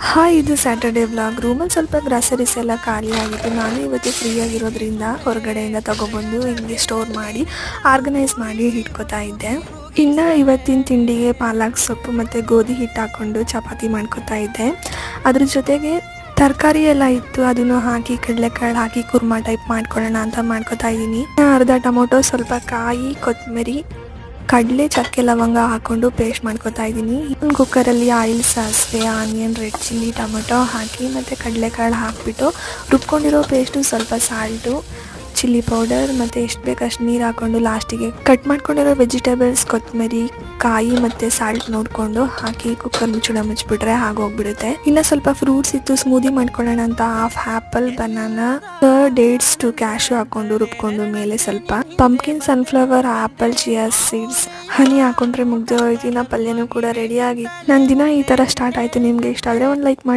Hi, ಇದು Saturday vlog. ರೂಮಲ್ಲಿ ಸ್ವಲ್ಪ ಗ್ರಾಸರೀಸ್ ಎಲ್ಲ ಖಾಲಿ ಆಗಿತ್ತು. ನಾನು ಇವತ್ತು ಫ್ರೀ ಆಗಿರೋದ್ರಿಂದ ಹೊರಗಡೆಯಿಂದ ತಗೊಬಂದು ಹಿಂಗೆ ಸ್ಟೋರ್ ಮಾಡಿ ಆರ್ಗನೈಸ್ ಮಾಡಿ ಇಟ್ಕೋತಾ ಇದ್ದೆ. ಇನ್ನು ಇವತ್ತಿನ ತಿಂಡಿಗೆ ಪಾಲಕ್ ಸೊಪ್ಪು ಮತ್ತು ಗೋಧಿ ಹಿಟ್ಟು ಹಾಕ್ಕೊಂಡು ಚಪಾತಿ ಮಾಡ್ಕೋತಾ ಇದ್ದೆ. ಅದ್ರ ಜೊತೆಗೆ ತರಕಾರಿ ಎಲ್ಲ ಇತ್ತು, ಅದನ್ನು ಹಾಕಿ ಕಡಲೆಕಾಳು ಹಾಕಿ ಕುರ್ಮಾ ಟೈಪ್ ಮಾಡ್ಕೊಳ್ಳೋಣ ಅಂತ ಮಾಡ್ಕೋತಾ ಇದ್ದೀನಿ. ಅರ್ಧ ಟೊಮೊಟೊ, ಸ್ವಲ್ಪ ಕಾಯಿ, ಕೊತ್ತಂಬರಿ, ಕಡಲೆ, ಚಕ್ಕೆ, ಲವಂಗ ಹಾಕ್ಕೊಂಡು ಪೇಸ್ಟ್ ಮಾಡ್ಕೊತಾ ಇದ್ದೀನಿ. ಒಂದು ಕುಕ್ಕರಲ್ಲಿ ಆಯಿಲ್, ಸಾಸಿವೆ, ಆನಿಯನ್, ರೆಡ್ ಚಿಲ್ಲಿ, ಟೊಮೊಟೊ ಹಾಕಿ ಮತ್ತು ಕಡಲೆಕಾಳು ಹಾಕಿಬಿಟ್ಟು ರುಬ್ಕೊಂಡಿರೋ ಪೇಸ್ಟು, ಸ್ವಲ್ಪ ಸಾಲ್ಟು, ಚಿಲ್ಲಿ ಪೌಡರ್ ಮತ್ತು ಎಷ್ಟು ಬೇಕು ಅಷ್ಟು ನೀರು ಹಾಕ್ಕೊಂಡು ಲಾಸ್ಟಿಗೆ ಕಟ್ ಮಾಡ್ಕೊಂಡಿರೋ ವೆಜಿಟೇಬಲ್ಸ್, ಕೊತ್ತಂಬರಿ, ಕಾಯಿ ಮತ್ತು ಸಾಲ್ಟ್ ನೋಡಿಕೊಂಡು ಹಾಕಿ ಕುಕ್ಕರ್ ಮುಚ್ಚಿಬಿಟ್ರೆ ಆಗೋಗ್ಬಿಡುತ್ತೆ. ಇನ್ನು ಸ್ವಲ್ಪ ಫ್ರೂಟ್ಸ್ ಇತ್ತು, ಸ್ಮೂದಿ ಮಾಡ್ಕೊಳ್ಳೋಣ ಅಂತ half apple, banana, dates, 2 cashew ಹಾಕ್ಕೊಂಡು ರುಬ್ಕೊಂಡು ಮೇಲೆ ಸ್ವಲ್ಪ pumpkin, sunflower, apple, chia seeds, honey ಹಾಕೊಂಡ್ರೆ ಮುಗ್ದೆ ಹೋಯ್ತು. ಪಲ್ಯನೂ ಕೂಡ ರೆಡಿ ಆಗಿತ್ತು. ನನ್ನ ದಿನ ಈ ಥರ ಸ್ಟಾರ್ಟ್ ಆಯಿತು. ನಿಮಗೆ ಇಷ್ಟ ಆದರೆ ಒಂದು ಲೈಕ್ ಮಾಡಿ.